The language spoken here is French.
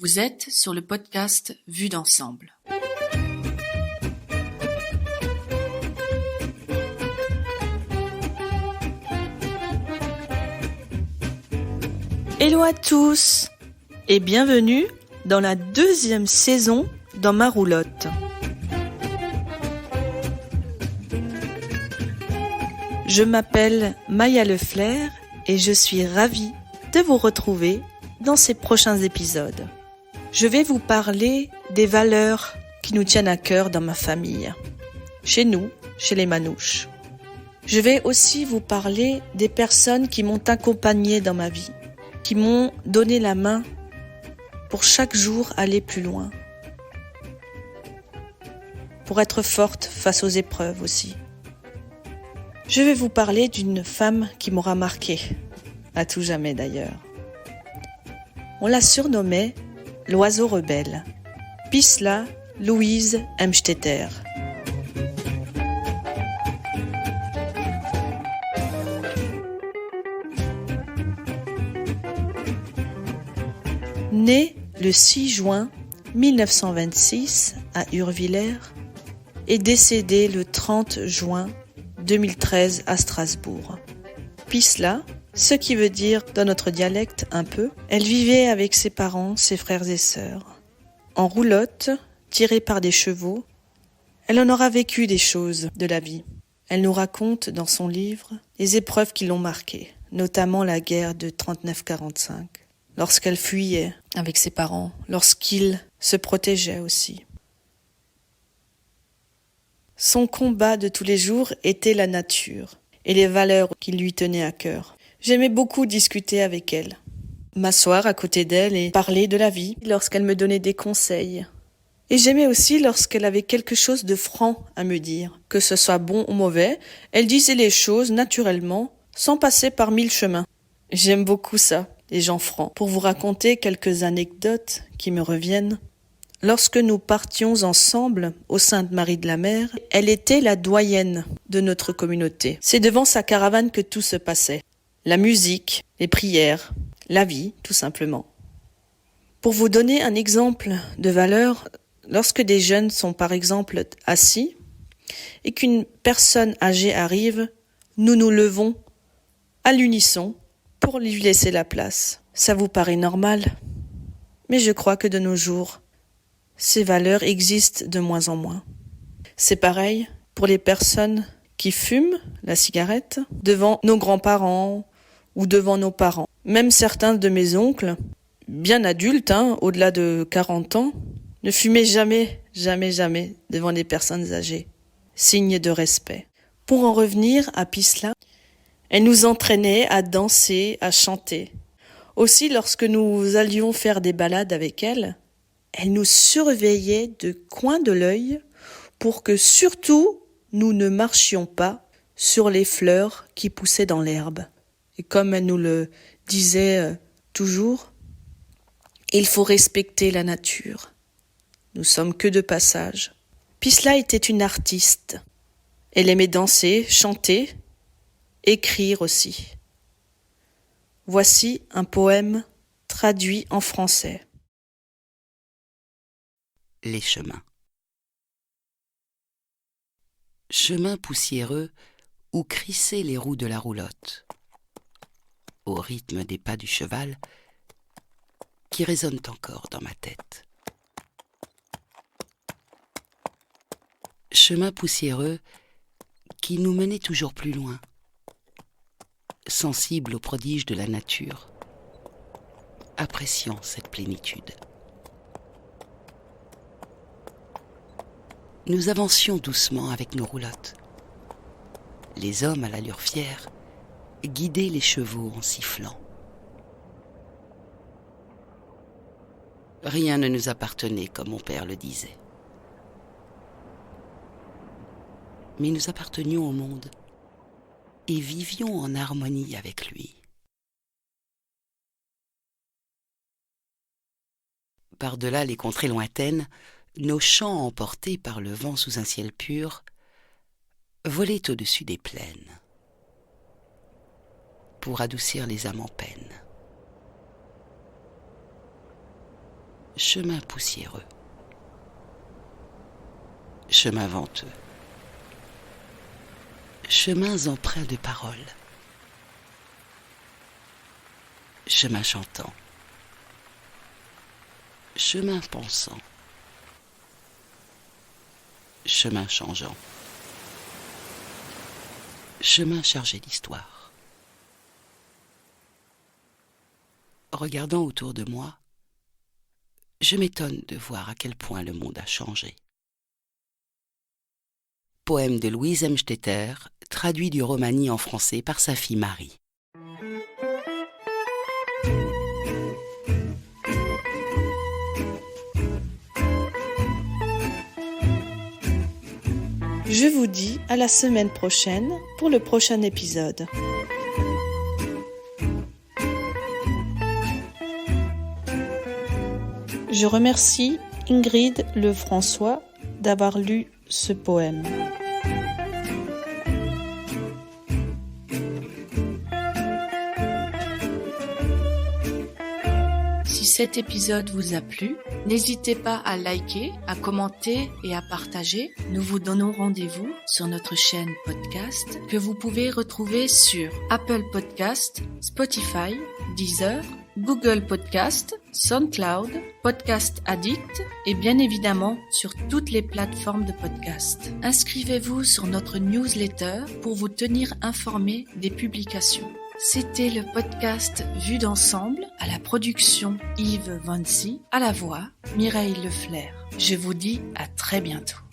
Vous êtes sur le podcast Vue d'ensemble. Hello à tous et bienvenue dans la 2e saison dans ma roulotte. Je m'appelle Maya Leflair et je suis ravie de vous retrouver dans ces prochains épisodes. Je vais vous parler des valeurs qui nous tiennent à cœur dans ma famille, chez nous, chez les Manouches. Je vais aussi vous parler des personnes qui m'ont accompagnée dans ma vie, qui m'ont donné la main pour chaque jour aller plus loin, pour être forte face aux épreuves aussi. Je vais vous parler d'une femme qui m'aura marquée, à tout jamais d'ailleurs. On la surnommait l'oiseau rebelle, Pisla Louise Hemstetter. Née le 6 juin 1926 à Urvillers et décédée le 30 juin 2013 à Strasbourg. Pisla, ce qui veut dire dans notre dialecte un peu, elle vivait avec ses parents, ses frères et sœurs. En roulotte, tirée par des chevaux, elle en aura vécu des choses de la vie. Elle nous raconte dans son livre les épreuves qui l'ont marquée, notamment la guerre de 39-45, lorsqu'elle fuyait avec ses parents, lorsqu'ils se protégeaient aussi. Son combat de tous les jours était la nature et les valeurs qui lui tenaient à cœur. J'aimais beaucoup discuter avec elle, m'asseoir à côté d'elle et parler de la vie lorsqu'elle me donnait des conseils. Et j'aimais aussi lorsqu'elle avait quelque chose de franc à me dire, que ce soit bon ou mauvais, elle disait les choses naturellement, sans passer par 1000 chemins. J'aime beaucoup ça, les gens francs. Pour vous raconter quelques anecdotes qui me reviennent, lorsque nous partions ensemble au Sainte-Marie de la Mer, elle était la doyenne de notre communauté. C'est devant sa caravane que tout se passait. La musique, les prières, la vie, tout simplement. Pour vous donner un exemple de valeur, lorsque des jeunes sont par exemple assis et qu'une personne âgée arrive, nous nous levons à l'unisson pour lui laisser la place. Ça vous paraît normal? Mais je crois que de nos jours, ces valeurs existent de moins en moins. C'est pareil pour les personnes qui fument la cigarette devant nos grands-parents ou devant nos parents. Même certains de mes oncles, bien adultes, au-delà de 40 ans, ne fumaient jamais devant des personnes âgées. Signe de respect. Pour en revenir à Pisla, elle nous entraînait à danser, à chanter. Aussi, lorsque nous allions faire des balades avec elle, elle nous surveillait de coin de l'œil pour que surtout nous ne marchions pas sur les fleurs qui poussaient dans l'herbe. Et comme elle nous le disait toujours, il faut respecter la nature. Nous sommes que de passage. Pisla était une artiste. Elle aimait danser, chanter, écrire aussi. Voici un poème traduit en français. Les chemins. Chemin poussiéreux où crissaient les roues de la roulotte, au rythme des pas du cheval qui résonnent encore dans ma tête. Chemin poussiéreux qui nous menait toujours plus loin, sensible aux prodiges de la nature, appréciant cette plénitude. Nous avancions doucement avec nos roulottes. Les hommes à l'allure fière guidaient les chevaux en sifflant. Rien ne nous appartenait comme mon père le disait. Mais nous appartenions au monde et vivions en harmonie avec lui. Par-delà les contrées lointaines, nos chants emportés par le vent sous un ciel pur volaient au-dessus des plaines pour adoucir les âmes en peine. chemin poussiéreux, chemin venteux, chemins empreints de paroles, chemin chantant, chemin pensant, chemin changeant, chemin chargé d'histoire. Regardant autour de moi, je m'étonne de voir à quel point le monde a changé. Poème de Louise Hemstetter, traduit du romani en français par sa fille Marie. Je vous dis à la semaine prochaine pour le prochain épisode. Je remercie Ingrid Lefrançois d'avoir lu ce poème. Si cet épisode vous a plu, n'hésitez pas à liker, à commenter et à partager. Nous vous donnons rendez-vous sur notre chaîne podcast que vous pouvez retrouver sur Apple Podcast, Spotify, Deezer, Google Podcast, SoundCloud, Podcast Addict et bien évidemment sur toutes les plateformes de podcast. Inscrivez-vous sur notre newsletter pour vous tenir informé des publications. C'était le podcast Vue d'ensemble, à la production Yves Vancy, à la voix Mireille Leflair. Je vous dis à très bientôt.